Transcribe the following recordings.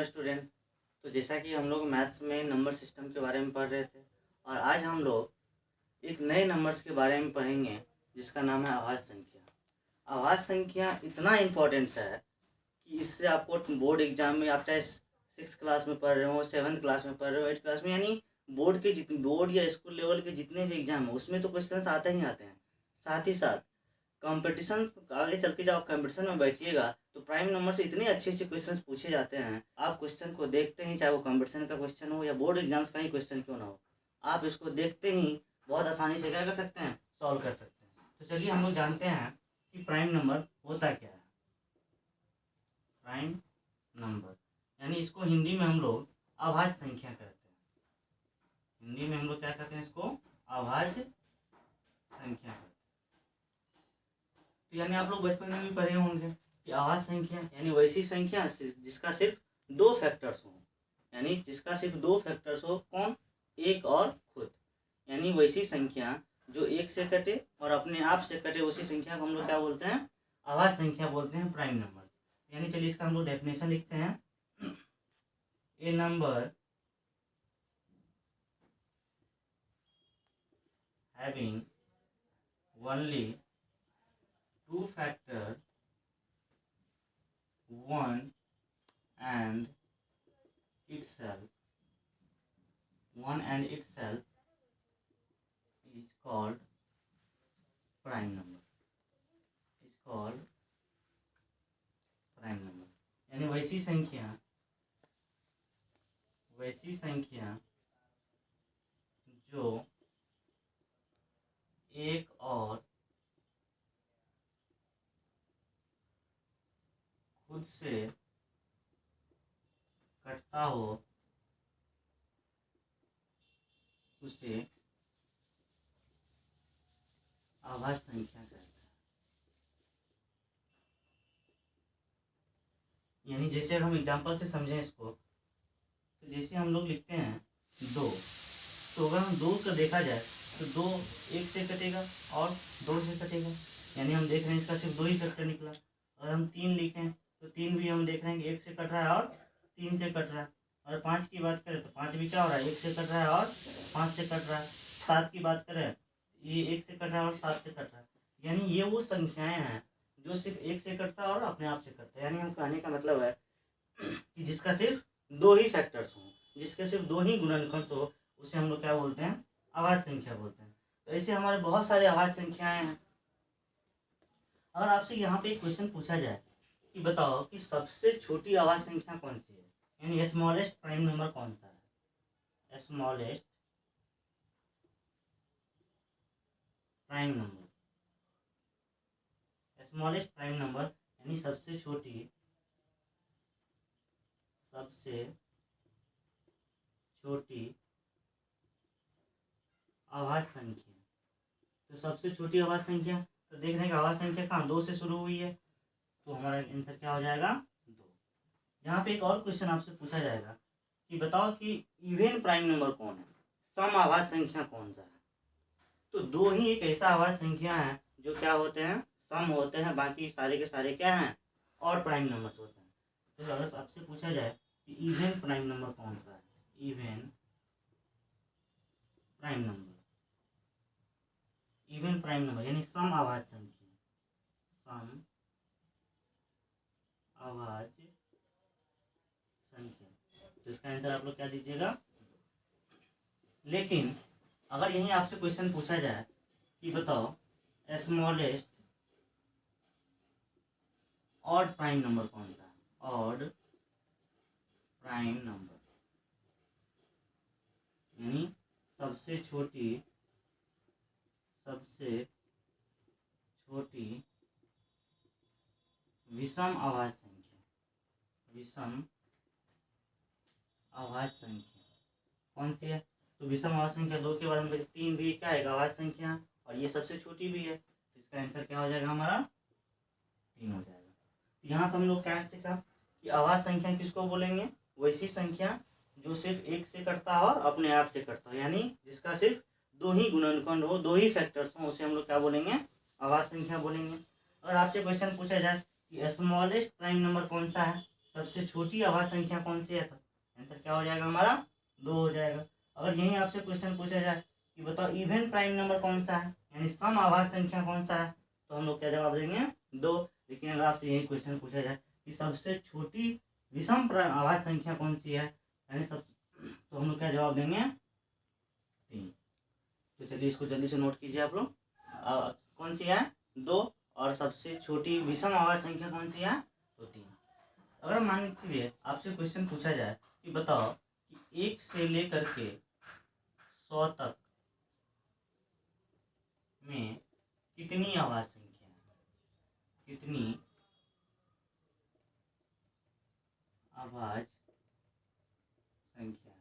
Hello student. तो जैसा कि हम लोग मैथ्स में नंबर सिस्टम के बारे में पढ़ रहे थे और आज हम लोग एक नए नंबर्स के बारे में पढ़ेंगे जिसका नाम है आभाज्य संख्या। आभाज्य संख्या इतना इम्पोर्टेंट है कि इससे आपको बोर्ड एग्जाम में, आप चाहे 6th क्लास में पढ़ रहे हो, 7th क्लास में पढ़ रहे हो, 8th क्लास में, यानी बोर्ड या स्कूल लेवल के जितने भी एग्जाम हो उसमें तो क्वेश्चन आते ही आते हैं। साथ ही साथ कंपटीशन, आगे चल के जब आप कंपटीशन में बैठिएगा तो प्राइम नंबर से इतने अच्छे अच्छे क्वेश्चंस पूछे जाते हैं, आप क्वेश्चन को देखते ही, चाहे वो कंपटीशन का क्वेश्चन हो या बोर्ड एग्जाम्स का ही क्वेश्चन क्यों ना हो, आप इसको देखते ही बहुत आसानी से क्या कर सकते हैं, सॉल्व कर सकते हैं। तो चलिए हम लोग जानते हैं कि प्राइम नंबर होता क्या है। प्राइम नंबर यानी इसको हिंदी में हम लोग अभाज्य संख्या कहते हैं। हिंदी में हम लोग क्या कहते हैं, इसको अभाज्य संख्या कहते हैं। तो यानी आप लोग बचपन में भी पढ़े होंगे कि अभाज्य संख्या यानी वैसी संख्या जिसका सिर्फ दो फैक्टर्स हो, यानी जिसका सिर्फ दो फैक्टर्स हो। कौन? एक और खुद। यानी वैसी संख्या जो एक से कटे और अपने आप से कटे, उसी संख्या को हम लोग क्या बोलते हैं, अभाज्य संख्या बोलते हैं, प्राइम नंबर। यानी चलिए इसका हम लोग डेफिनेशन लिखते हैं। A number having only two factor 1 and itself is called prime number, यानी वैसी संख्या जो एक और खुद से कटता हो उसे अभाज्य संख्या कहते हैं। यानी जैसे हम एग्जांपल से समझें इसको, तो जैसे हम लोग लिखते हैं 2, तो अगर हम 2 का देखा जाए तो 2 1 से कटेगा और 2 से कटेगा, यानी हम देख रहे हैं इसका सिर्फ 2 ही फैक्टर निकला। अगर हम 3 लिखें तो 3 भी हम देख रहे हैं कि 1 से कट रहा है और 3 से कट रहा है। और 5 की बात करें तो 5 भी क्या हो रहा है, 1 से कट रहा है और 5 से कट रहा है। 7 की बात करें, ये 1 से कट रहा है और 7 से कट रहा है। यानी ये वो संख्याएं हैं जो सिर्फ 1 से कटता है और अपने आप से कटता है। यानी हम कहने का मतलब है कि जिसका सिर्फ 2 ही फैक्टर्स हों, जिसके सिर्फ 2 ही गुणनखंड हो, उसे हम लोग क्या बोलते हैं, अभाज्य संख्या बोलते हैं। तो ऐसे हमारे बहुत सारे अभाज्य संख्याएं हैं। अगर आपसे यहाँ पे एक क्वेश्चन पूछा जाए कि बताओ कि सबसे छोटी अभाज्य संख्या कौन सी है, यानी स्मॉलेस्ट प्राइम नंबर कौन सा है, स्मॉलेस्ट प्राइम नंबर यानी सबसे छोटी अभाज्य संख्या। तो सबसे छोटी अभाज्य संख्या, तो देख रहे हैं कि अभाज्य संख्या कहाँ 2 से शुरू हुई है, तो हमारा आंसर क्या हो जाएगा, 2। यहाँ पे एक और क्वेश्चन आपसे पूछा जाएगा कि बताओ कि इवन प्राइम नंबर कौन है, सम अभाज्य संख्या कौन सा है। तो 2 ही एक ऐसा अभाज्य संख्या है जो क्या होते हैं, सम होते हैं, बाकी सारे के सारे क्या हैं, और प्राइम नंबर्स होते हैं। तो अगर आपसे पूछा जाए कि इवन प्राइम नंबर कौन सा है, इवन प्राइम नंबर यानी सम अभाज्य संख्या, तो इसका आंसर आप लोग क्या दीजिएगा। लेकिन अगर यही आपसे क्वेश्चन पूछा जाए कि बताओ स्मॉलेस्ट ऑड प्राइम नंबर कौन सा है, ऑड प्राइम नंबर यानी सबसे छोटी विषम अभाज्य संख्या कौन सी है। तो विषम अभाज्य संख्या 2 के बाद हम 3 भी क्या है, अभाज्य संख्या, और ये सबसे छोटी भी है, तो इसका आंसर क्या हो जाएगा, हमारा 3 हो जाएगा। तो यहाँ पर हम लोग क्या सीखा कि अभाज्य संख्या किसको बोलेंगे, वैसी संख्या जो सिर्फ 1 से कटता हो और अपने आप से कटता हो, यानी जिसका सिर्फ 2 ही गुणनखंड हो, 2 ही फैक्टर्स हो, उसे हम लोग क्या बोलेंगे, अभाज्य संख्या बोलेंगे। अगर आपसे क्वेश्चन पूछा जाए कि स्मॉलेस्ट प्राइम नंबर कौन सा है, सबसे छोटी आवाज संख्या कौन सी है, तो आंसर क्या हो जाएगा हमारा 2 हो जाएगा। अगर यहीं आपसे क्वेश्चन पूछा जाए कि बताओ इवन प्राइम नंबर कौन सा है, यानी सम आवाज संख्या कौन सा है, तो हम लोग क्या जवाब देंगे 2। लेकिन अगर आपसे यही क्वेश्चन पूछा जाए कि सबसे छोटी विषम आवाज संख्या कौन सी है, यानी सब, तो हम लोग क्या जवाब देंगे 3। तो चलिए इसको जल्दी से नोट कीजिए आप लोग। कौन सी है 2, और सबसे छोटी विषम आवाज संख्या कौन सी है, तो 3। अगर मान लीजिए आपसे क्वेश्चन पूछा जाए कि बताओ कि 1 से लेकर के 100 तक में कितनी आवाज संख्या है, कितनी आवाज संख्या है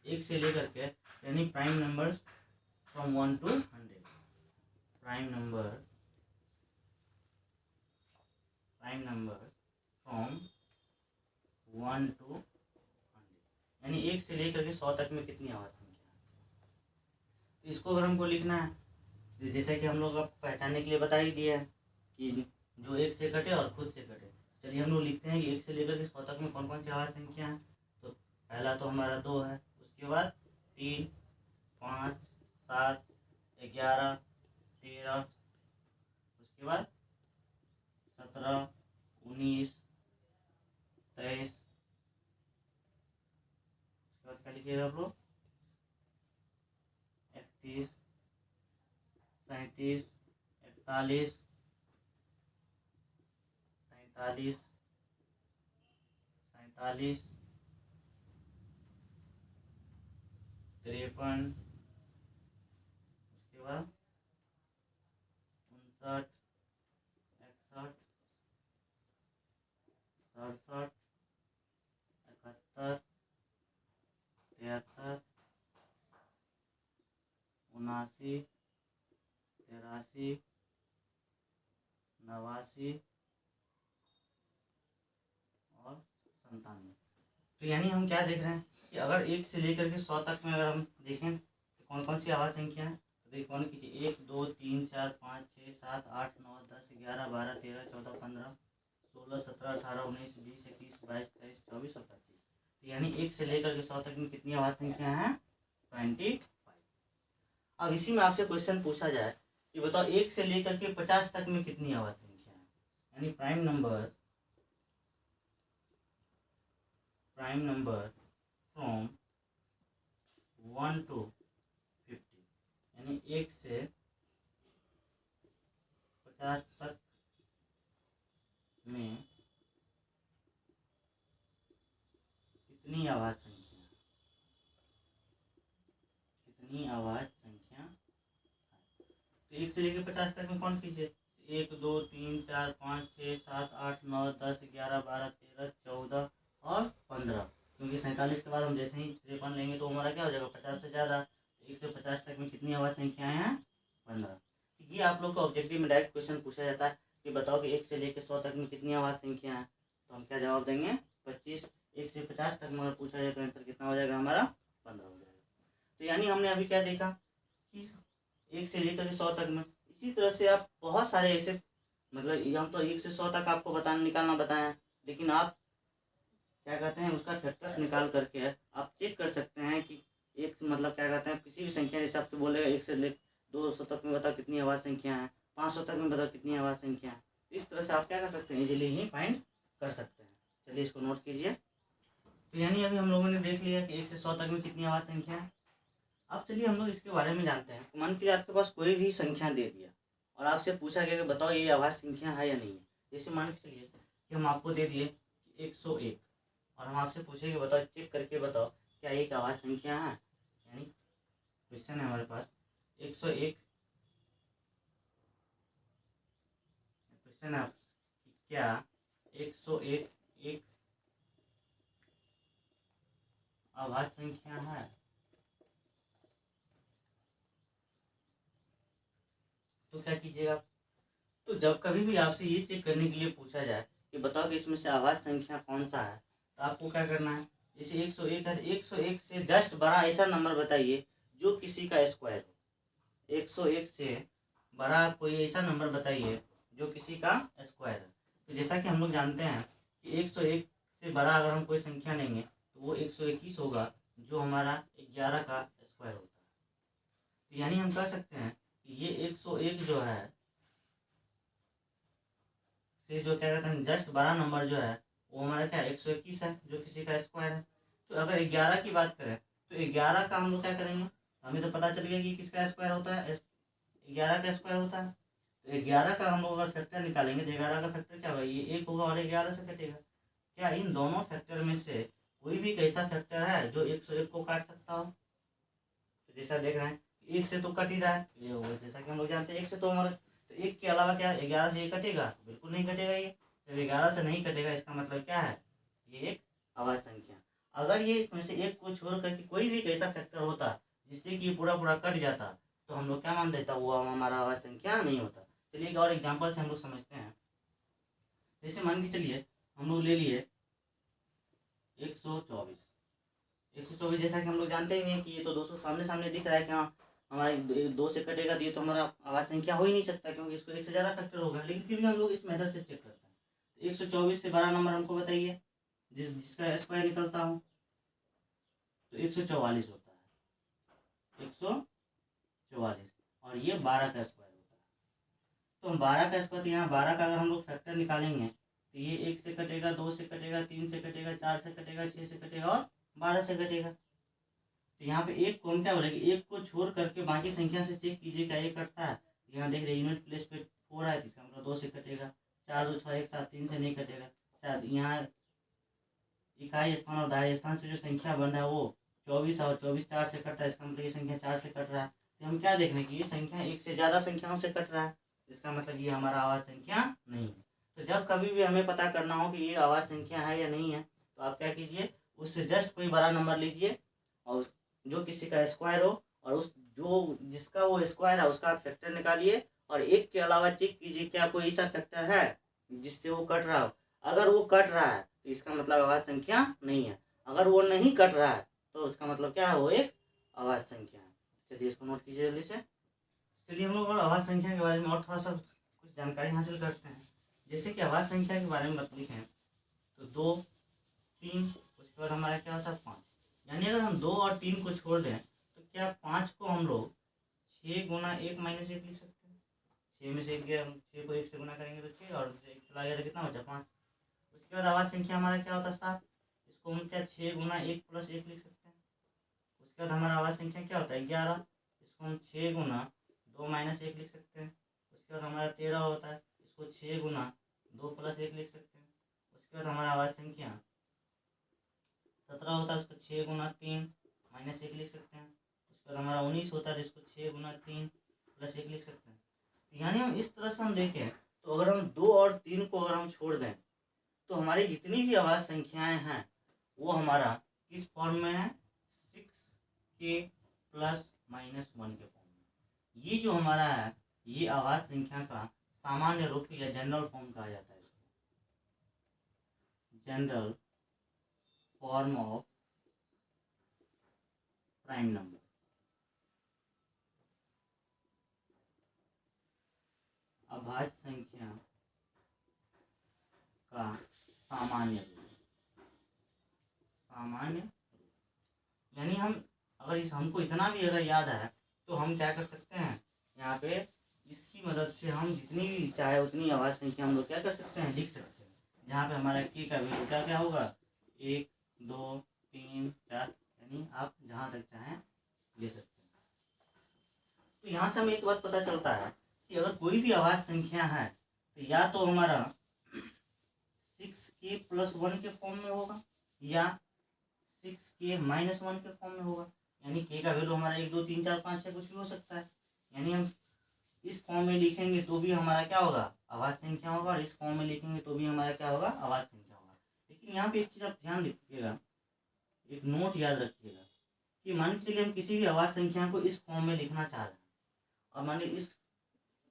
1 से लेकर के, यानी prime numbers from 1 to 100, prime number from 1 to 100, यानी 1 से लेकर के 100 तक में कितनी आवाज संख्या है। तो इसको अगर हमको लिखना है, जैसे कि हम लोग आपको पहचानने के लिए बता ही दिया है कि जो 1 से कटे और खुद से कटे। चलिए हम लोग लिखते हैं कि 1 से लेकर के 100 तक में कौन कौन सी आवाज संख्या है। तो पहला तो हमारा 2 है, उसके बाद 3, 5, 7, 11, 13, उसके बाद 17, 19, 23, उसके बाद क्या लिखिएगा आप लोग 31, 37, 41, 43, 47, 53, उसके बाद 59, 61, 67, 71, 73, 79, 83, 89 और 97। तो यानी हम क्या देख रहे हैं कि अगर 1 से लेकर के 100 तक में अगर हम देखें तो कौन कौन सी आवाज संख्या है, तो देखिए कौन कीजिए 1, 2, 3, 4, 5, 6, 7, 8, 9, 10, 11, 12, 13, 14, 15, 16, 17, 18, 19, 20, 21, 22, 23, 24 और 25। तो यानी 1 से लेकर के 100 तक में कितनी आवाज संख्या है 25। अब इसी में आपसे क्वेश्चन पूछा जाए कि बताओ 1 से लेकर के 50 तक में कितनी आवाज संख्या है, यानी प्राइम नंबर फ्रॉम 1 to 50, यानी 1 से 50 तक में कितनी आवाज संख्या है। तो 1 से लेकर 50 तक में कौन कीजिए 1, 2, 3, 4, 5, 6, 7, 8, 9, 10, 11, 12, 13, 14 और 15, क्योंकि 47 के बाद हम जैसे ही 53 लेंगे तो हमारा क्या हो जाएगा 50 से ज़्यादा। 1 से 50 तक में कितनी आवाज संख्याएं हैं 15। ये आप लोग को ऑब्जेक्टिव में डायरेक्ट क्वेश्चन पूछा जाता है कि बताओ कि 1 से लेकर 100 तक में कितनी आवाज संख्या है, तो हम क्या जवाब देंगे 25। 1 से 50 तक में अगर पूछा जाए तो आंसर कितना हो जाएगा हमारा 15 हो जाएगा। तो यानी हमने अभी क्या देखा कि 1 से लेकर 100 तक में, इसी तरह से आप बहुत सारे ऐसे, मतलब हम तो 1 से 100 तक आपको निकालना बताएं, लेकिन आप क्या कहते हैं उसका फैक्टर्स निकाल करके आप चेक कर सकते हैं कि एक मतलब क्या कहते हैं किसी भी संख्या जैसे आपसे बोलेगा 1 से ले 200 तक में बताओ कितनी आवाज संख्या है, 500 तक में बताओ कितनी आवाज संख्या है। इस तरह से आप क्या कर सकते हैं इजीली ही फाइंड कर सकते हैं। चलिए इसको नोट कीजिए। तो यानी अभी हम लोगों ने देख लिया कि 1 से 100 तक में कितनी आवाज संख्या है। अब चलिए हम लोग इसके बारे में जानते हैं। मान लीजिए आपके पास कोई भी संख्या दे दिया और आपसे पूछा गया कि बताओ ये आवाज संख्या है या नहीं है। जैसे मान के चलिए कि हम आपको दे दिए 101 और हम आपसे पूछेंगे बताओ चेक करके बताओ क्या एक आवाज संख्या है, यानी क्वेश्चन है हमारे पास 101 क्वेश्चन है कि क्या 101 एक आवाज संख्या है। तो क्या कीजिएगा, तो जब कभी भी आपसे ये चेक करने के लिए पूछा जाए कि बताओ कि इसमें से आवाज संख्या कौन सा है, तो आपको क्या करना है, जैसे 101 है 101 से जस्ट बड़ा ऐसा नंबर बताइए जो किसी का स्क्वायर हो। 101 से बड़ा कोई ऐसा नंबर बताइए जो किसी का स्क्वायर है। तो जैसा कि हम लोग जानते हैं कि 101 से बड़ा अगर हम कोई संख्या लेंगे तो वो 121 होगा, जो हमारा 11 का स्क्वायर होता है। तो यानी हम कह सकते हैं कि ये 101 जो है से जो क्या कहते हैं जस्ट बड़ा नंबर जो है वो हमारा क्या 121 है, जो किसी का स्क्वायर है। तो अगर 11 की बात करें तो 11 का हम लोग क्या करेंगे, हमें तो पता चल गया कि किसका स्क्वायर होता है, 11 का स्क्वायर होता है। तो 11 का हम लोग अगर फैक्टर निकालेंगे तो 11 का फैक्टर क्या होगा, ये 1 होगा और 11 से कटेगा। क्या इन दोनों फैक्टर में से कोई भी ऐसा फैक्टर है जो 101 को काट सकता हो? तो जैसा देख रहे हैं 1 से तो कट ही रहा है, ये जैसा कि हम लोग जानते हैं 1 से तो हमारे, तो 1 के अलावा क्या 11 से ये कटेगा? बिल्कुल नहीं कटेगा। ये जब 11 से नहीं कटेगा इसका मतलब क्या है, ये एक अभाज्य संख्या। अगर ये इसमें से एक को छोड़ करके कोई भी ऐसा फैक्टर होता जिससे कि पूरा पूरा कट जाता तो हम लोग क्या मान देता, वो हमारा अभाज्य संख्या नहीं होता। चलिए एक और एग्जाम्पल से हम लोग समझते हैं। जैसे मान के चलिए हम लोग ले लिए 124। 124 जैसा कि हम लोग जानते ही हैं कि ये तो 200 सामने सामने दिख रहा है कि हाँ हमारे 2 से कटेगा, दिए तो हमारा अभाज्य संख्या हो ही नहीं सकता क्योंकि इसको 1 से ज़्यादा फैक्टर होगा। लेकिन फिर भी हम लोग इस मेथड से चेक करते हैं। तो 124 से बड़ा नंबर हमको बताइए जिसका स्क्वायर निकलता हो, तो 144 होता है, 144, और ये 12 का स्क्वायर होता है। तो हम 12 का स्क्वायर, तो यहाँ 12 का अगर हम लोग फैक्टर निकालेंगे तो ये 1 से कटेगा, 2 से कटेगा, 3 से कटेगा, 4 से कटेगा, 6 से कटेगा और 12 से कटेगा। तो यहाँ पे एक को हम क्या बोलेंगे, एक को छोड़ करके बाकी संख्या से चेक कीजिए क्या ये कटता है। यहाँ देख रहे यूनिट प्लेस पे 4 है, तो इसका मतलब 2 से कटेगा, 4 2 6 1 7 3 से नहीं कटेगा, 4 यहाँ इकाई स्थान और दहाई स्थान से जो संख्या बन रहा है वो 24 और 24 4 से कट रहा है, इसका मतलब ये संख्या 4 से कट रहा है। तो हम क्या देख रहे हैं कि ये संख्या 1 से ज़्यादा संख्याओं से कट रहा है, इसका मतलब ये हमारा अभाज्य संख्या नहीं है। तो जब कभी भी हमें पता करना हो कि ये अभाज्य संख्या है या नहीं है तो आप क्या कीजिए, उससे जस्ट कोई बड़ा नंबर लीजिए और जो किसी का स्क्वायर हो, और उस जो जिसका वो स्क्वायर है उसका फैक्टर निकालिए, और 1 के अलावा चेक कीजिए क्या कोई ऐसा फैक्टर है जिससे वो कट रहा हो। अगर वो कट रहा है तो इसका मतलब अभाज्य संख्या नहीं है, अगर वो नहीं कट रहा है तो उसका मतलब क्या है, वो एक अभाज्य संख्या है। चलिए इसको नोट कीजिए जल्दी से। चलिए हम लोग और अभाज्य संख्या के बारे में और थोड़ा सा कुछ जानकारी हासिल करते हैं। जैसे कि अभाज्य संख्या के बारे में लिखें तो 2 3, उसके बाद हमारा क्या होता है 5। यानी अगर हम 2 और 3 को छोड़ दें तो क्या 5 को हम लोग 6 गुना 1 माइनस 1 लिख सकते हैं। 6 में से 1 गया, 6 को 1 से गुना करेंगे तो 6, और 1 चला गया तो कितना बचा 5। उसके बाद अभाज्य संख्या हमारा क्या होता है 7। इसको हम क्या 6 गुना 1 प्लस 1 लिख सकते हैं। उसके बाद हमारा अभाज्य संख्या क्या होता है 11। इसको हम 6 गुना 2 माइनस 1 लिख सकते हैं। उसके बाद हमारा 13 होता है, इसको 6 गुना 2 प्लस 1 लिख सकते हैं। उसके बाद हमारा अभाज्य संख्या 17 होता है, उसको 6 गुना 3 माइनस 1 लिख सकते हैं। उसके बाद हमारा 19 होता है, जिसको 6 गुना 3 प्लस 1 लिख सकते हैं। यानी हम इस तरह से हम देखें तो अगर हम 2 और 3 को अगर हम छोड़ दें तो हमारी जितनी भी अभाज्य संख्याएं हैं वो हमारा किस फॉर्म में है, 6k प्लस माइनस 1 के फॉर्म में। ये जो हमारा है ये अभाज्य संख्या का सामान्य रूप या जनरल फॉर्म कहा जाता है। इसको general form of prime number. अभाज्य संख्या का सामान्य रूप, सामान्य रूप। यानी हम अगर इस हमको इतना भी अगर याद है तो हम क्या कर सकते हैं, यहाँ पे इसकी मदद से हम जितनी भी चाहे उतनी अभाज्य संख्या हम लोग क्या कर सकते हैं, लिख सकते हैं। जहाँ पे हमारा के का वैल्यू क्या क्या होगा 1 2 3 4, यानी आप जहाँ तक चाहें ले सकते हैं। तो यहाँ से हमें एक बात पता चलता है कि अगर कोई भी अभाज्य संख्या है तो या तो हमारा 6k प्लस 1 के फॉर्म में होगा या 6k माइनस 1 के फॉर्म में होगा। यानी k का वैल्यू हमारा 1 2 3 4 5 6 कुछ भी हो सकता है। यानी हम इस फॉर्म में लिखेंगे तो भी हमारा क्या होगा, अभाज्य संख्या होगा, और इस फॉर्म में लिखेंगे तो भी हमारा क्या होगा, अभाज्य संख्या होगा। लेकिन यहाँ पे एक चीज़ आप ध्यान रखिएगा, एक नोट याद रखिएगा कि मान के चलिए हम किसी भी अभाज्य संख्या को इस फॉर्म में लिखना चाह रहे हैं, और मान लीजिए इस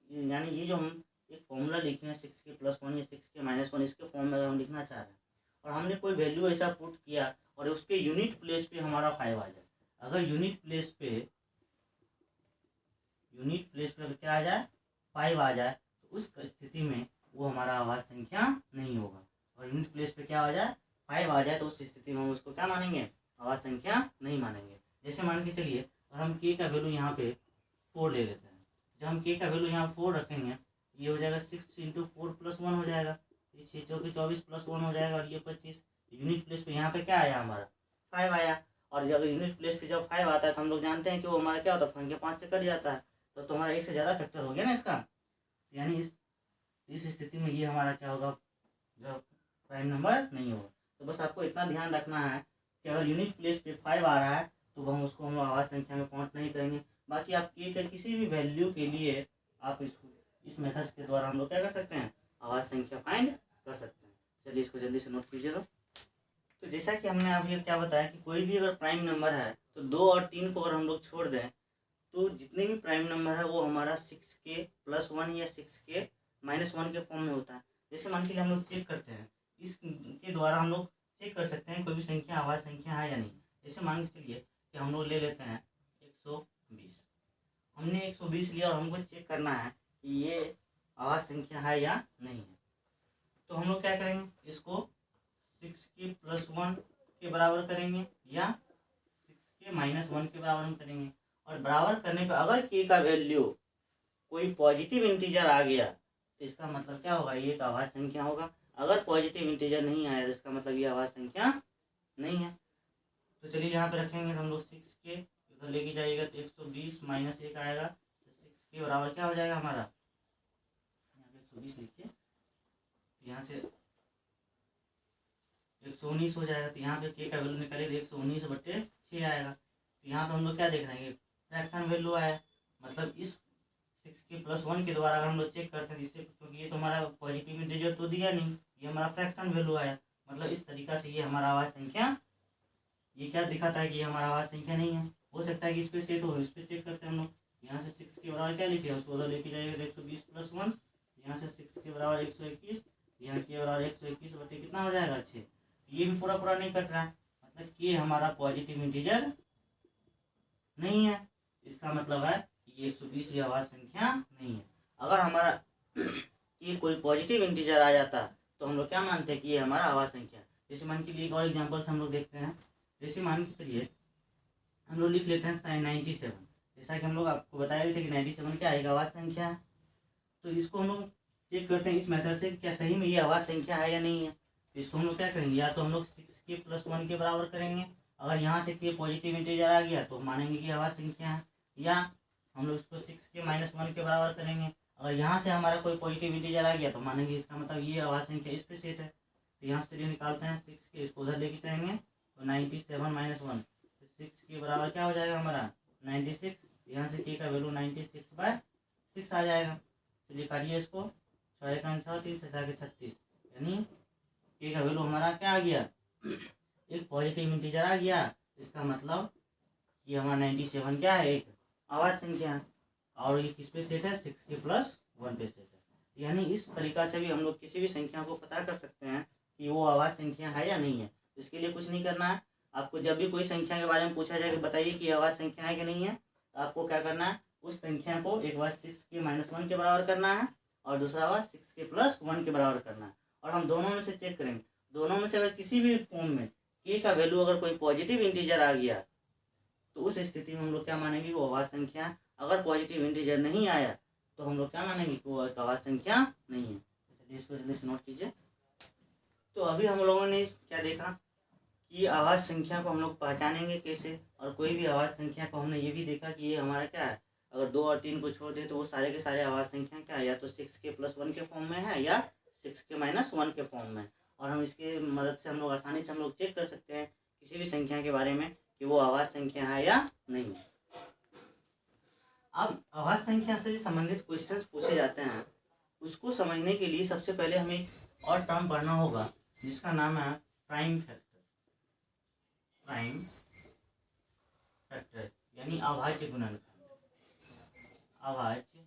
यानी ये जो हम एक फॉर्मूला लिखे हैं 6k प्लस 1 या 6k माइनस 1, इसके फॉर्म में अगर हम लिखना चाह रहे हैं और हमने कोई वैल्यू ऐसा पुट किया और उसके यूनिट प्लेस पे हमारा 5 आ जाए। अगर यूनिट प्लेस पे क्या आ जाए 5 आ जाए तो उस स्थिति में वो हमारा अभाज्य संख्या नहीं होगा। और यूनिट प्लेस पे क्या आ जाए 5 आ जाए तो उस स्थिति में हम उसको क्या मानेंगे, आवाज संख्या नहीं मानेंगे। जैसे मान के चलिए और हम के का वैल्यू यहाँ पे 4 ले लेते हैं। जब हम के का वैल्यू यहाँ 4 रखेंगे ये हो जाएगा 6 × 4 + 1 हो जाएगा, ये 6 × 4 = 24 + 1 हो जाएगा और ये 25। यूनिट प्लेस पे यहाँ पे क्या आया हमारा 5 आया। और जब यूनिट प्लेस पे जब 5 आता है तो हम लोग जानते हैं कि वो हमारा क्या होता है संख्या 5 से कट जाता है, तो हमारा 1 से ज़्यादा फैक्टर हो गया ना इसका। यानी इस स्थिति में ये हमारा क्या होगा, जब प्राइम नंबर नहीं होगा। तो बस आपको इतना ध्यान रखना है कि अगर यूनिट प्लेस पे 5 आ रहा है तो हम उसको हम आवाज़ संख्या में काउंट नहीं करेंगे। बाकी आप के का किसी भी वैल्यू के लिए आप इस मेथड के द्वारा हम लोग क्या कर सकते हैं, आवाज़ संख्या फाइंड कर सकते हैं। चलिए इसको जल्दी से नोट कीजिए। तो जैसा कि हमने आप ये क्या बताया कि कोई भी अगर प्राइम नंबर है तो 2 और 3 को अगर हम लोग छोड़ दें तो जितने भी प्राइम नंबर है वो हमारा 6k + 1 या 6k - 1 के फॉर्म में होता है। जैसे मान के लिए हम लोग चेक करते हैं, इसके द्वारा हम लोग चेक कर सकते हैं कोई भी संख्या आवाज़ संख्या है या नहीं। जैसे मान के चलिए कि हम लोग ले लेते हैं 120। हमने 120 लिया और हमको चेक करना है कि ये आवाज़ संख्या है या नहीं है। तो हम लोग क्या करेंगे, इसको 6k + 1 के बराबर करेंगे या 6k - 1 के बराबर हम करेंगे। और बराबर करने पर अगर k का वैल्यू कोई पॉजिटिव इंटीजर आ गया तो इसका मतलब क्या होगा, ये एक आवाज़ संख्या होगा। अगर पॉजिटिव इंटीजर नहीं आया तो इसका मतलब ये आवाज़ संख्या नहीं है। तो चलिए यहाँ पे रखेंगे तो हम लोग 6k उधर लेके जाइएगा तो 120 - 1 आएगा, तो 6k बराबर क्या हो जाएगा हमारा, यहाँ पे 120 लिखिए, यहाँ से 119 हो जाएगा। तो यहाँ पे के का वैल्यू निकाले तो 119/6 आएगा। तो यहाँ पे हम लोग क्या देख रहे हैं, फ्रैक्शन वैल्यू आया। मतलब इस 6k + 1 के द्वारा अगर हम लोग चेक करते हैं इससे, क्योंकि ये तो हमारा पॉजिटिव इंटीजर तो दिया नहीं, ये हमारा फ्रैक्शन वैल्यू आया। मतलब इस तरीका से ये हमारा आवाज़ संख्या, ये क्या दिखाता है कि ये हमारा आवाज़ संख्या नहीं है। हो सकता है कि इस पर सेट हो, इस पर चेक करते हैं हम लोग। यहाँ से 6 के बराबर क्या लिखे, उसको उधर लेके जाएगा 120 + 1, यहाँ से 6 के बराबर 121, यहाँ के बराबर 121 कितना हो जाएगा 6। ये भी पूरा पूरा नहीं कट रहा है, मतलब कि हमारा पॉजिटिव इंटीजर नहीं है। इसका मतलब है कि ये 120 भी आवाज़ संख्या नहीं है। अगर हमारा ये कोई पॉजिटिव इंटीजर आ जाता तो हम लोग क्या मानते हैं कि ये हमारा आवाज़ संख्या। जैसे मान के लिए एक और एग्जाम्पल से हम लोग देखते हैं। जैसे मान के चलिए हम लोग लिख लेते हैं 97। जैसा कि हम लोग आपको बताया भी था कि 97 क्या आएगा, आवाज़ संख्या है। तो इसको हम लोग चेक करते हैं इस मेथड से क्या सही में ये आवाज़ संख्या है या नहीं है। तो इसको हम लोग क्या करेंगे, या तो हम लोग 6k + 1 के बराबर करेंगे। अगर यहाँ से k पॉजिटिव इंटीजर आ गया तो मानेंगे कि आवाज़ संख्या है, या हम लोग इसको 6k - 1 के बराबर करेंगे। अगर यहाँ से हमारा कोई पॉजिटिव इंटीजर आ गया तो मानेंगे इसका मतलब ये आवाज़ संख्या इस पे सेट है। तो यहाँ से चलिए निकालते हैं 6k, इसको उधर लेके जाएंगे तो 97 - 1, तो 6 के बराबर क्या हो जाएगा हमारा 96। यहाँ से k का वैल्यू 96/6 आ जाएगा। चलिए काटिए इसको, 6 × 6 3 6 × 36, यानी k का वैल्यू हमारा क्या आ गया, एक पॉजिटिव इंटीजर आ गया। इसका मतलब ये हमारा 97 क्या है, एक आवाज़ संख्या है। और ये किस पे सेट है, 6k + 1 पे सेट है। यानी इस तरीका से भी हम लोग किसी भी संख्या को पता कर सकते हैं कि वो आवाज़ संख्या है या नहीं है। इसके लिए कुछ नहीं करना है आपको। जब भी कोई संख्या के बारे में पूछा जाए कि बताइए कि आवाज़ संख्या है कि नहीं है, तो आपको क्या करना है, उस संख्या को एक बार 6k - 1 के बराबर करना है और दूसरा बार 6k + 1 के बराबर करना है। और हम दोनों में से चेक करेंगे, दोनों में से अगर किसी भी फॉर्म में k का वैल्यू अगर कोई पॉजिटिव इंटीजर आ गया तो उस स्थिति में हम लोग क्या मानेंगे, वो आवाज़ संख्या। अगर पॉजिटिव इंटीजर नहीं आया तो हम लोग क्या मानेंगे कि वो एक आवाज़ संख्या नहीं है। चलिए इसको जल्दी से नोट कीजिए। तो अभी हम लोगों ने क्या देखा कि आवाज़ संख्या को हम लोग पहचानेंगे कैसे, और कोई भी आवाज़ संख्या को हमने ये भी देखा कि ये हमारा क्या है, अगर 2 और 3 को छोड़ दे तो वो सारे के सारे आवाज़ संख्या क्या है, या तो 6k + 1 के फॉर्म में है या 6k - 1 के फॉर्म में। और हम इसके मदद से हम लोग आसानी से हम लोग चेक कर सकते हैं किसी भी संख्या के बारे में कि वो आवाज़ संख्या है या नहीं है। अब आवाज़ संख्या से संबंधित क्वेश्चंस पूछे जाते हैं, उसको समझने के लिए सबसे पहले हमें और टर्म पढ़ना होगा जिसका नाम है प्राइम फैक्टर। प्राइम फैक्टर यानी अभाज्य गुणनखंड। अभाज्य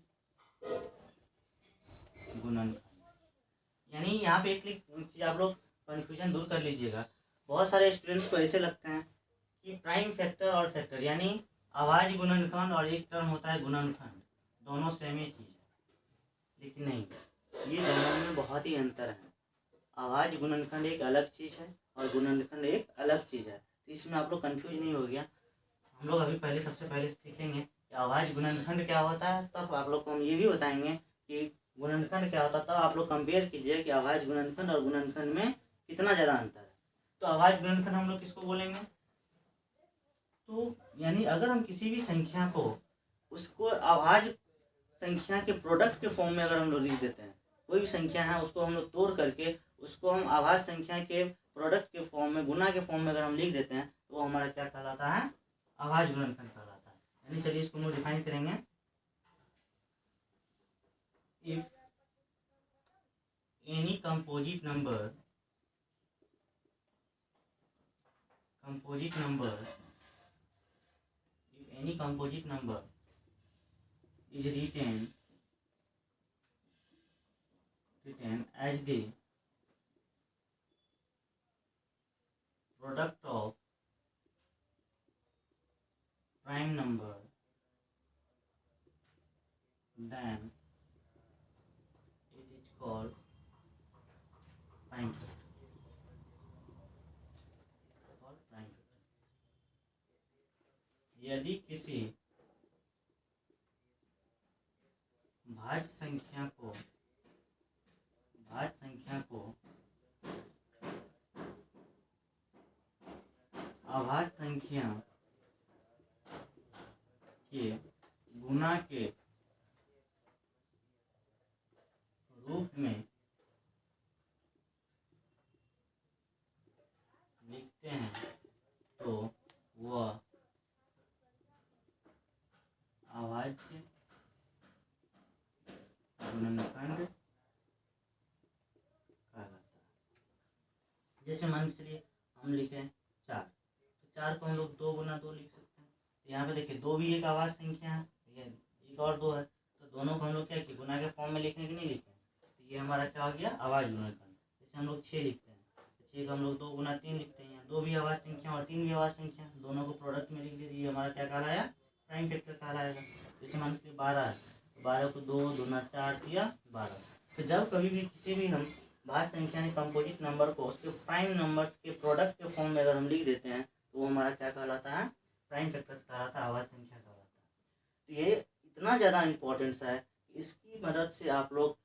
गुणनखंड यानी यहाँ पे एक चीज़ आप लोग कन्फ्यूजन दूर कर लीजिएगा। बहुत सारे स्टूडेंट्स को ऐसे लगते हैं कि प्राइम फैक्टर और फैक्टर यानी अभाज्य गुणनखंड और एक टर्म होता है गुणनखंड, दोनों सेम ही चीज़ है। लेकिन नहीं, ये दोनों में बहुत ही अंतर है। आवाज़ गुणनखंड एक अलग चीज़ है और गुणनखंड एक अलग चीज़ है। तो इसमें आप लोग कन्फ्यूज नहीं हो गया। हम लोग अभी सबसे पहले सीखेंगे कि आवाज़ गुणनखंड क्या होता है, तब आप लोग को हम ये भी बताएंगे कि गुणनखंड क्या होता है। तब आप लोग कंपेयर कीजिए कि आवाज़ गुणनखंड और गुणनखंड में कितना ज़्यादा अंतर है। तो आवाज़ गुणनखंड हम लोग किसको बोलेंगे? तो यानी अगर हम किसी भी संख्या को उसको आवाज़ संख्या के प्रोडक्ट के फॉर्म में अगर हम लोग लिख देते हैं, कोई भी संख्या है उसको हम लोग तोड़ करके उसको हम आवाज़ संख्या के प्रोडक्ट के फॉर्म में, गुना के फॉर्म में अगर हम लिख देते हैं, तो वो हमारा क्या कहलाता है? आवाज़ गुणनखंड कहलाता है। यानी चलिए इसको हम लोग डिफाइन करेंगे। If any composite number is written as the product of prime number, then it is called prime factor. यदि किसी भाज्य संख्या को आभाज्य संख्या के गुना के रूप में लिखते हैं, तो वह आभाज्य गुणनखंड कहलाता है। जैसे मान के चलिए हम लिखें 4, तो 4 को हम लोग 2 गुना 2 लिख सकते हैं। तो यहाँ पे देखिए 2 भी एक आवाज़ संख्या है, ये एक और 2 है, तो दोनों को हम लोग क्या किए? गुना के फॉर्म में लिखें कि नहीं लिखें? तो ये हमारा क्या हो गया? आवाज़ गुणनखंड। जैसे हम लोग 6 लिखते हैं, तो 6 को हम लोग 2 गुना 3 लिखते हैं। 2 भी आवाज़ संख्या और 3 भी आवाज़ संख्या, दोनों को प्रोडक्ट में लिख दीजिए, हमारा क्या कहलाया? प्राइम फैक्टर कहलाएगा। जैसे मान लीजिए 12 है, तो 12 को 2 दूना 4 दिया 12। तो जब कभी भी किसी भी हम भाज्य संख्या में कंपोजिट नंबर को उसके प्राइम नंबर्स के प्रोडक्ट के फॉर्म में अगर हम लिख देते हैं, तो वो हमारा क्या कहलाता है? प्राइम फैक्टर्स कहलाता है, आवाज़ संख्या कहलाता है। तो ये इतना ज़्यादा इम्पोर्टेंस है, इसकी मदद से आप लोग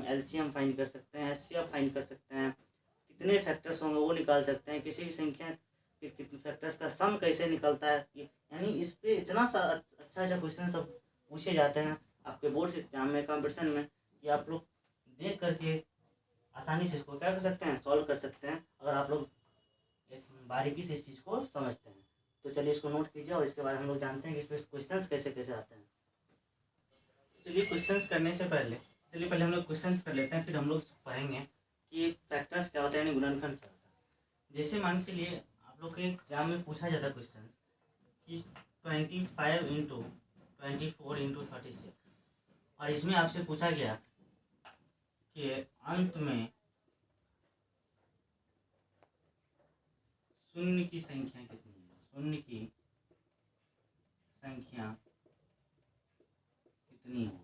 एलसीएम फाइंड कर सकते हैं, एचसीएफ फाइंड कर सकते हैं, कितने फैक्टर्स होंगे वो निकाल सकते हैं, किसी भी संख्या के कितने फैक्टर्स का सम कैसे निकलता है। यानी इस पे इतना सा अच्छा क्वेश्चन सब पूछे जाते हैं आपके बोर्ड एग्जाम में, कंपटीशन में, कि आप लोग देख करके आसानी से इसको क्या कर सकते हैं? सॉल्व कर सकते हैं, अगर आप लोग बारीकी से इस चीज़ को समझते हैं। तो चलिए इसको नोट कीजिए और इसके बारे में हम लोग जानते हैं कि इस पर क्वेश्चंस कैसे कैसे आते हैं। चलिए क्वेश्चंस करने से पहले हम लोग क्वेश्चंस कर लेते हैं, फिर हम लोग पढ़ेंगे कि फैक्टर्स क्या होते हैं, यानी गुणनखंड क्या होता है। जैसे मान के लिए आप लोग के एग्जाम में पूछा जाता है क्वेश्चन कि 25 इंटू 24 इंटू 36, और इसमें आपसे पूछा गया कि अंत में शून्य की संख्या कितनी है? शून्य की संख्या कितनी हो?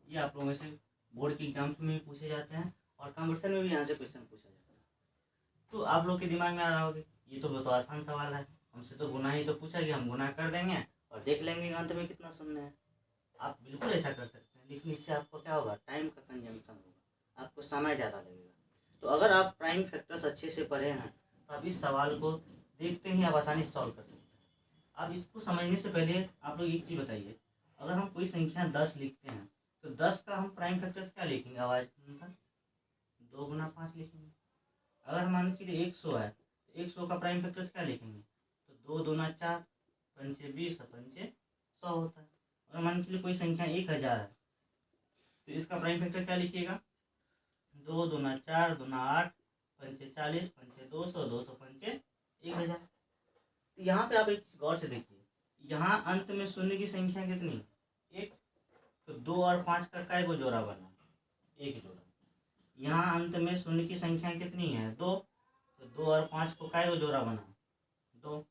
ये आप लोगों से बोर्ड के एग्जाम्स में भी पूछे जाते हैं और कंपटीशन में भी यहाँ से क्वेश्चन पूछा जाता है। तो आप लोग के दिमाग में आ रहा होगा ये तो बहुत आसान सवाल है, हमसे तो गुना ही तो पूछा गया, हम गुना कर देंगे और देख लेंगे अंत में कितना शून्य है। आप बिल्कुल ऐसा कर सकते हैं, लेकिन इससे आपको क्या होगा? टाइम का कंजम्पशन होगा, आपको समय ज़्यादा लगेगा। तो अगर आप प्राइम फैक्टर्स अच्छे से पढ़े हैं, तो आप इस सवाल को देखते ही आप आसानी से सॉल्व कर सकते हैं। अब इसको समझने से पहले आप लोग एक चीज़ बताइए, अगर हम कोई संख्या 10 लिखते हैं, तो 10 का हम प्राइम फैक्टर्स क्या लिखेंगे? आवाज़ का 2 गुना 5 लिखेंगे। अगर मान लीजिए 100 है, तो 100 का प्राइम फैक्टर्स क्या लिखेंगे? तो 2 दूना 4, 5 20 और 5 100 होता है। और मान लीजिए कोई संख्या 1000 है, तो इसका प्राइम फैक्टर क्या लिखिएगा? 2 दूना 4 दूना 8, 5 40, 5 200, 200 5 1000। तो यहाँ पे आप एक गौर से देखिए, यहाँ अंत में शून्य की संख्या कितनी? 1। तो 2 और 5 का काय को जोड़ा बना? 1 जोड़ा। यहाँ अंत में शून्य की संख्या कितनी है? 2। तो 2 और 5 को काय को जोड़ा बना? 2।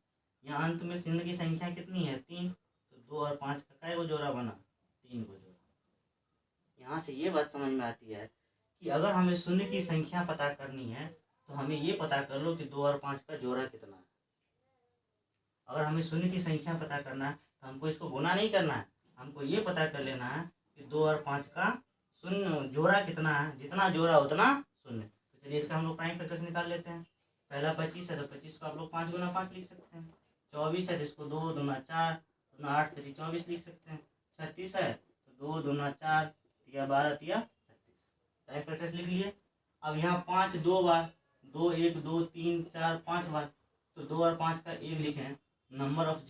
यहाँ अंत में शून्य की संख्या कितनी है? 3। तो 2 और 5 का काय को जोड़ा बना? 3 को जोड़ा। यहाँ से ये बात समझ में आती है कि अगर हमें शून्य की संख्या पता करनी है तो हमें ये पता कर लो कि 2 और 5 का जोड़ा कितना है। अगर हमें शून्य की संख्या पता करना है तो हमको इसको गुना नहीं करना है, हमको ये पता कर लेना है कि 2 और 5 का शून्य जोड़ा कितना है, जितना जोड़ा उतना शून्य। तो चलिए इसका हम लोग प्राइम फैक्टर्स निकाल लेते हैं। पहला 25 है तो 25 को आप लोग 5 गुना 5 लिख सकते हैं। 24 है तो इसको 2 दूना 4 दूना 8 3 24 लिख सकते हैं। 36 है तो 2 दूना 4 या 12 या 36, प्राइम फैक्टर्स लिख लिए। अब यहाँ 5 2 बार, 2 1 2 3 4 5 बार, तो 2 और 5 का एक लिखें। Number of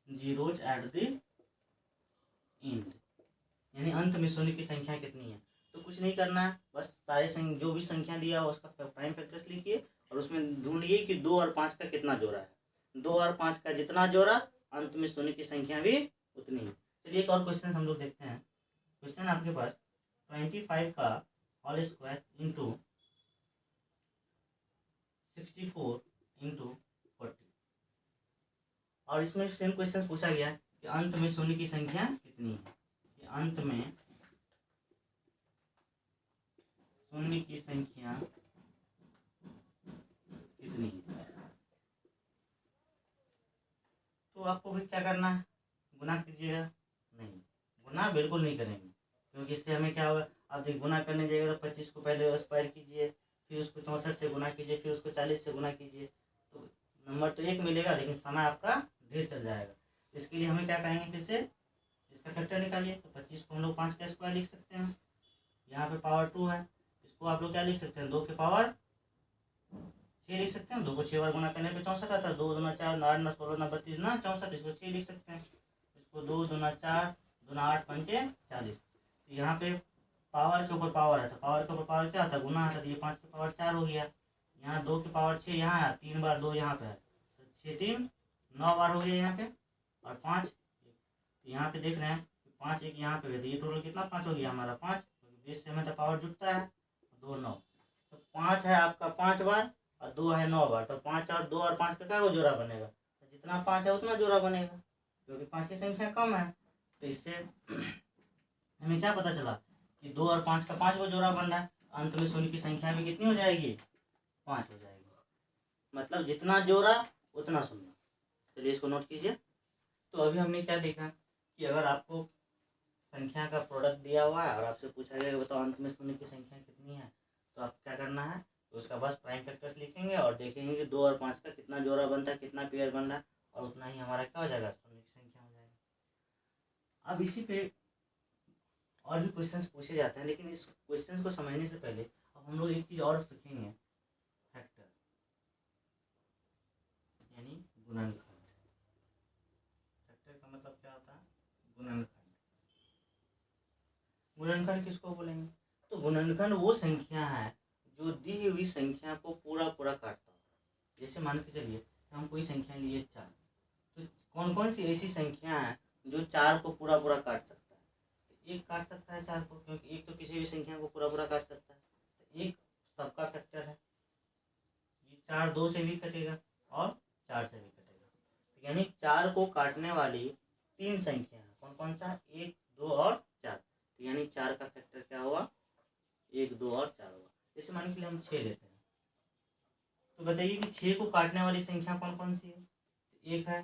zeros at the end, यानी अंत में शून्य की संख्या कितनी है। तो कुछ नहीं करना है, बस सारे जो भी संख्या दिया हो उसका प्राइम फैक्टर्स लिखिए और उसमें ढूंढिए कि 2 और 5 का कितना जोड़ा है। 2 और 5 का जितना जोड़ा, अंत में शून्य की संख्या भी उतनी है। चलिए एक और क्वेश्चन हम लोग देखते हैं। क्वेश्चन आपके पास 25 का होल स्क्वायर इंटू 64 इंटू 40, और इसमें सेम क्वेश्चन पूछा गया कि अंत में शून्य की संख्या कितनी है। कि अंत में शून्य की संख्या कितनी है। तो आपको भी क्या करना है, गुना कीजिएगा। नहीं, गुना बिल्कुल नहीं करेंगे, क्योंकि इससे हमें क्या होगा। आप देखिए गुना करने जाइएगा तो 25 को पहले स्क्वायर कीजिए, फिर उसको 64 से गुना कीजिए, फिर उसको 40 से गुना कीजिए, तो नंबर तो एक मिलेगा लेकिन समय आपका ढेर चल जाएगा। इसके लिए हमें क्या करेंगे, फिर से इसका फैक्टर निकालिए। तो 25 को हम लोग 5 का स्क्वायर लिख सकते हैं। यहाँ पे पावर 2 है, इसको आप लोग क्या लिख सकते हैं, 2 के पावर 6 लिख सकते हैं। 2 को 6 बार गुना करने पे 64 आता है। 2 दूना 4 8 9 16 9 32 ना 64, इसको 6 लिख सकते हैं। इसको 2 दूना 4 दूना 8 पंचे 40। तो यहाँ पे पावर के ऊपर पावर है, तो पावर के ऊपर पावर क्या आता है, गुना आता है। तो ये 5 के पावर 4 हो गया। यहाँ 2 के पावर 6 यहाँ है, 3 बार 2 यहाँ पे है, तो 6 3 9 बार हो गया यहाँ पे। और 5 यहाँ पे देख रहे हैं 5 एक यहाँ पे है, तो ये टोटल कितना 5 हो गया हमारा 5, क्योंकि बेस से हमें तो पावर जुटता है। 2 9, तो 5 है आपका 5 बार और 2 है 9 बार, तो 5 और 2 और 5 का क्या जोड़ा बनेगा, तो जितना 5 है उतना जोड़ा बनेगा, क्योंकि 5 की संख्या कम है। तो इससे हमें क्या पता चला कि 2 और 5 का 5 जोड़ा बन रहा है। अंत में शून्य की संख्या भी कितनी हो जाएगी, 5 हो जाएगी। मतलब जितना जोड़ा उतना शून्य। चलिए इसको नोट कीजिए। तो अभी हमने क्या देखा कि अगर आपको संख्या का प्रोडक्ट दिया हुआ है और आपसे पूछा गया कि बताओ अंत में शून्य की संख्या कितनी है, तो आप क्या करना है, तो उसका बस प्राइम फैक्टर्स लिखेंगे और देखेंगे कि 2 और 5 का कितना जोड़ा बनता है, कितना पेयर बन रहा है, और उतना ही हमारा क्या हो जाएगा, शून्य की संख्या हो जाएगा। अब इसी पे और भी क्वेश्चंस पूछे जाते हैं, लेकिन इस क्वेश्चंस को समझने से पहले अब हम लोग एक चीज़ और सीखेंगे, फैक्टर यानी गुणनखंड। फैक्टर का मतलब क्या होता है, गुणनखंड। गुणनखंड किसको बोलेंगे, तो गुणनखंड वो संख्या है जो दी हुई संख्या को पूरा पूरा काटता हो। जैसे मान के चलिए हम कोई संख्या लिए 4, तो कौन कौन सी ऐसी संख्या है जो 4 को पूरा पूरा काट सकता है। तो एक काट सकता है 4 को, क्योंकि एक तो किसी भी संख्या को पूरा पूरा काट सकता है, तो एक सबका फैक्टर है। ये 4 2 से भी कटेगा और 4 से भी कटेगा, तो यानी 4 को काटने वाली 3 संख्या है। कौन कौन सा, 1 2 और 4। तो यानी 4 का फैक्टर क्या हुआ, 1 2 और 4 हुआ। जैसे मान के लिए हम 6 लेते हैं, तो बताइए कि 6 को काटने वाली संख्या कौन कौन सी है। तो 1 है,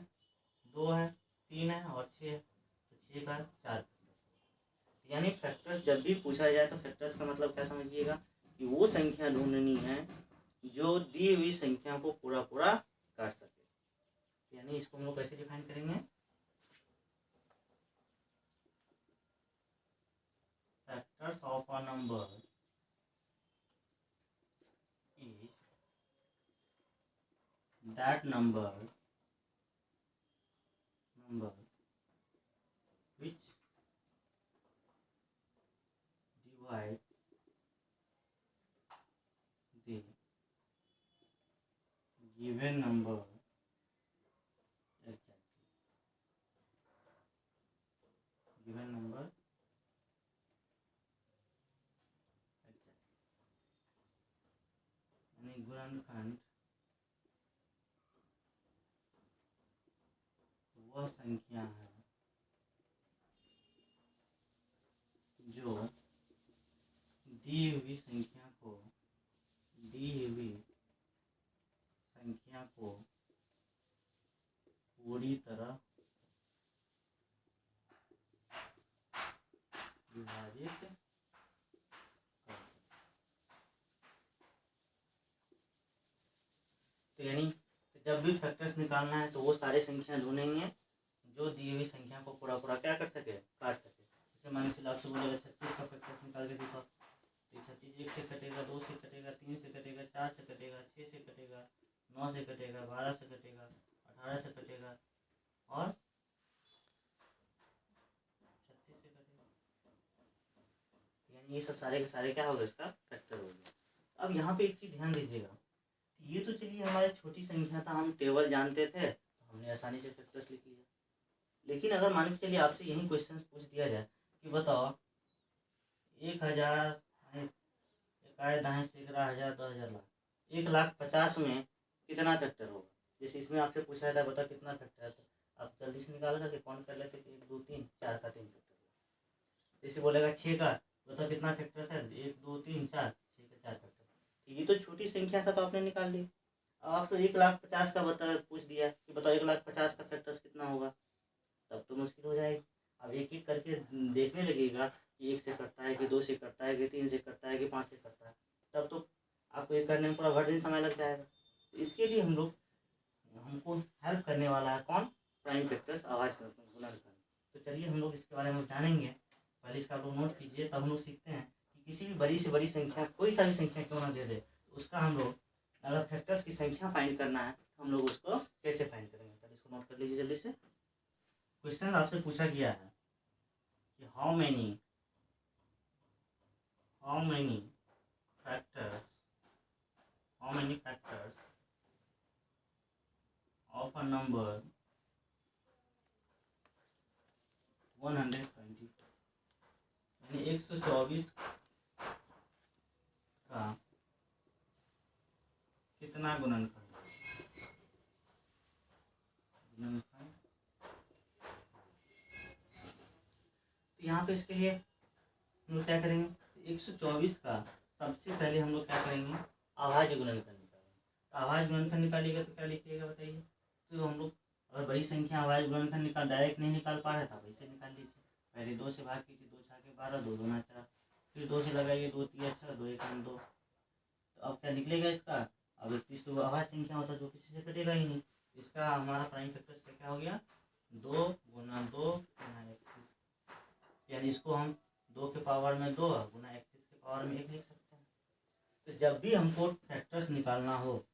2 है, 3 है और 6 है, तो 6 का 4 फैक्टर्स। यानी फैक्टर्स जब भी पूछा जाए तो फैक्टर्स का मतलब क्या समझिएगा कि वो संख्या ढूंढनी है जो दी हुई संख्या को पूरा पूरा काट सके। यानी इसको हम लोग कैसे डिफाइन करेंगे, factors of a number is that number which divide the given number exactly, given number exactly। यानी गुणनखंड वह संख्या है दी हुई संख्या को पूरी तरह विभाजित कर सकते। तो यानी जब भी फैक्टर्स निकालना है तो वो सारे संख्या ढूंढेंगे जो दी हुई संख्या को पूरा क्या कर सके, काट सके। जैसे मान के चलो आपसे बोलेगा 36 का फैक्टर्स निकाल के दिखाओ, तो 36 1 से कटेगा, 2 से कटेगा, 3 से कटेगा, 4 से कटेगा, 6 से कटेगा, 9 से कटेगा, 12 से कटेगा, 18 से कटेगा और 36 से कटेगा। यानी ये सब सारे के सारे क्या होगा, इसका फैक्टर हो गया। अब यहाँ पे एक चीज़ ध्यान दीजिएगा, ये तो चलिए हमारे छोटी संख्या था, हम टेबल जानते थे तो हमने आसानी से फैक्टर्स लिख लिया। लेकिन अगर मान के चलिए आपसे यही क्वेश्चन पूछ दिया जाए कि बताओ 1000 इकाई दाएं से 1000 2000 लाख 1,50,000 में कितना फैक्टर होगा। जैसे इसमें आपसे पूछा था बता कितना फैक्टर है, तो आप जल्दी से निकाल करके काउंट कर लेते कि 1 2 3 4 का 3 फैक्टर होगा। जैसे बोलेगा 6 का बताओ कितना फैक्टर है, 1 2 3 4, 6 का 4 फैक्टर। ये तो छोटी संख्या था तो आपने निकाल ली। अब आपसे 1,50,000 का पूछ दिया कि बताओ 1,50,000 का फैक्टर्स कितना होगा, तब तो मुश्किल हो जाएगी। अब एक एक करके देखने लगेगा कि 1 से करता है कि 2 से करता है कि 3 से करता है कि 5 से करता है, तब तो आपको ये करने में पूरा भर दिन समय लग जाएगा। तो इसके लिए हमको हेल्प करने वाला है कौन, प्राइम फैक्टर्स, आवाज़ गुणनखंड। तो चलिए हम लोग इसके बारे में जानेंगे। पहले इसका आप लोग नोट कीजिए, तब हम लोग सीखते हैं कि किसी भी बड़ी से बड़ी संख्या, कोई सा भी संख्या क्यों ना दे दे, तो उसका हम लोग अगर फैक्टर्स की संख्या फाइंड करना है तो हम लोग उसको कैसे फाइंड करेंगे। पहले इसको नोट कर लीजिए जल्दी से। क्वेश्चन आपसे पूछा गया है कि how many factors of a number 124, यानी 124 का कितना गुणनखंड। तो यहाँ पे इसके लिए हम लोग क्या करेंगे, 124 का सबसे पहले हम लोग क्या करेंगे, अभाज्य गुणनखंड निकालेंगे। तो अभाज्य गुणनखंड निकालिएगा तो क्या लिखिएगा बताइए। तो हम लोग अगर बड़ी संख्या अभाज्य गुणनखंड डायरेक्ट नहीं निकाल पा रहे था, वैसे निकाल लीजिए। पहले 2 से भाग कीजिए, 2 6 12, 2 2 4, फिर 2 से लगाइए, 2 3 6, 2 1 2। तो अब क्या निकलेगा इसका, अब 31 तो अभाज्य संख्या होता है जो किसी से कटेगा ही नहीं। इसका हमारा प्राइम फैक्टर्स का क्या हो गया, 2 गुना 2 गुना 31, यानी इसको हम 2 के पावर में 2 गुना 31 के पावर में 1 लिख सकते हैं। तो जब भी हमको फैक्टर्स निकालना हो,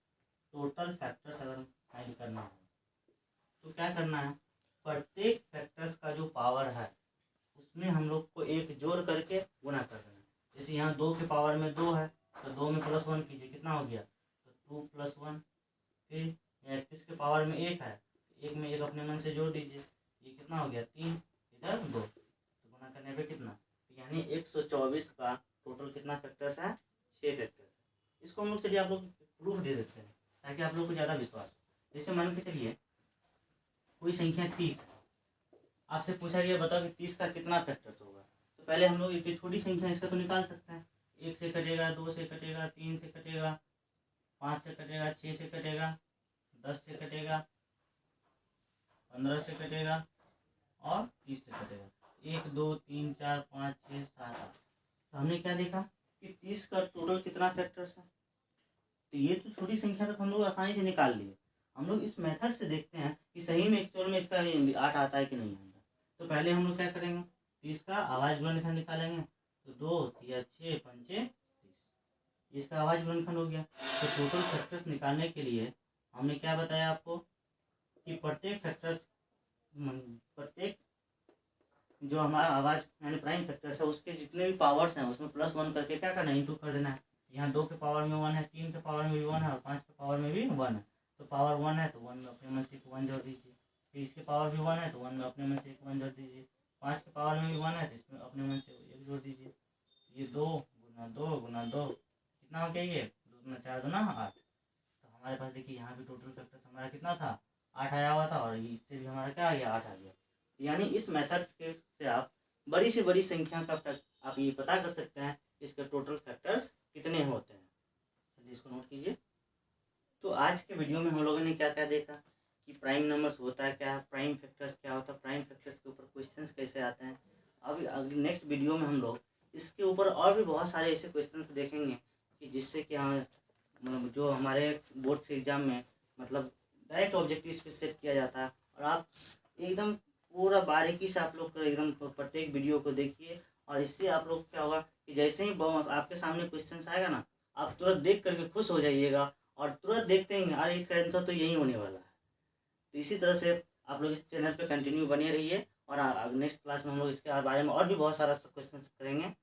टोटल फैक्टर्स अगर फाइंड करना हो, तो क्या करना है, प्रत्येक फैक्टर्स का जो पावर है उसमें हम लोग को 1 जोड़ करके गुना कर देना। जैसे यहाँ 2 के पावर में 2 है तो 2 में +1 कीजिए, कितना हो गया, तो 2 + 1। फिर 31 के पावर में 1 है, 1 में 1 अपने मन से जोड़ दीजिए, ये कितना हो गया 3, इधर 2, तो गुना करने पे कितना, तो यानी 124 का टोटल कितना फैक्टर्स है, 6 फैक्टर्स है। इसको हम लोग चलिए आप लोग प्रूफ दे देते हैं ताकि आप लोग को ज़्यादा विश्वास हो। जैसे मान के चलिए कोई संख्या 30 है, आपसे पूछा गया बताओ कि 30 का कितना फैक्टर्स होगा। तो पहले हम लोग एक छोटी संख्या इसका तो निकाल सकते हैं, 1 से कटेगा, 2 से कटेगा, 3 से कटेगा, 5 से कटेगा, 6 से कटेगा, 10 से कटेगा, 15 से कटेगा और 30 से कटेगा। 1 2 3 4 5 6 7 8। तो हमने क्या देखा कि 30 का टोटल कितना फैक्टर्स है। तो ये तो छोटी संख्या तक हम लोग आसानी से निकाल लिए। हम लोग इस मेथड से देखते हैं कि सही में एक्चुअल में इसका 8 आता है कि नहीं आता। तो पहले हम लोग क्या करेंगे, 30 का अभाज्य गुणनखंड निकालेंगे। तो 2 3 6 5 30, इसका अभाज्य गुणनखंड हो गया। तो टोटल फैक्टर्स निकालने के लिए हमने क्या बताया आपको कि प्रत्येक जो हमारा आवाज यानी प्राइम फैक्टर्स है उसके जितने भी पावर्स हैं उसमें +1 करके क्या करना है, इंटू कर देना है। यहाँ 2 के पावर में 1 है, 3 के पावर में भी 1 है और 5 के पावर में भी 1 है। तो पावर 1 है तो 1 में अपने मन से 1 जोड़ दीजिए। फिर इसके पावर भी 1 है तो 1 में अपने मन से 1 जोड़ दीजिए। 5 के पावर में भी 1 है तो इसमें अपने मन से 1 जोड़ दीजिए। ये 2 गुना 2 गुना 2 कितना हो गया, ये 2 गुना 4 गुना 8। तो हमारे पास देखिए यहाँ भी टोटल फैक्टर्स हमारा कितना था, 8 आया हुआ था और इससे भी हमारा क्या आ गया, 8 आ गया। यानी इस मेथड से आप बड़ी से बड़ी संख्या का आप ये पता कर सकते हैं इसके टोटल फैक्टर्स कितने होते हैं। चलिए इसको नोट कीजिए। तो आज के वीडियो में हम लोगों ने क्या क्या देखा कि प्राइम नंबर्स होता है क्या, प्राइम फैक्टर्स क्या होता है, प्राइम फैक्टर्स के ऊपर क्वेश्चंस कैसे आते हैं। अभी नेक्स्ट वीडियो में हम लोग इसके ऊपर और भी बहुत सारे ऐसे क्वेश्चंस देखेंगे कि जिससे कि मतलब जो हमारे बोर्ड के एग्ज़ाम में मतलब डायरेक्ट ऑब्जेक्टिव्स पे सेट किया जाता है। और आप एकदम पूरा बारीकी से आप लोग एकदम प्रत्येक वीडियो को देखिए, और इससे आप लोग क्या होगा कि जैसे ही आपके सामने क्वेश्चन आएगा ना, आप तुरंत देख करके खुश हो जाइएगा और तुरंत देखते ही अरे इसका आंसर तो यही होने वाला है। तो इसी तरह से आप लोग इस चैनल पे कंटिन्यू बने रहिए, और नेक्स्ट क्लास में हम लोग इसके बारे में और भी बहुत सारा क्वेश्चन करेंगे।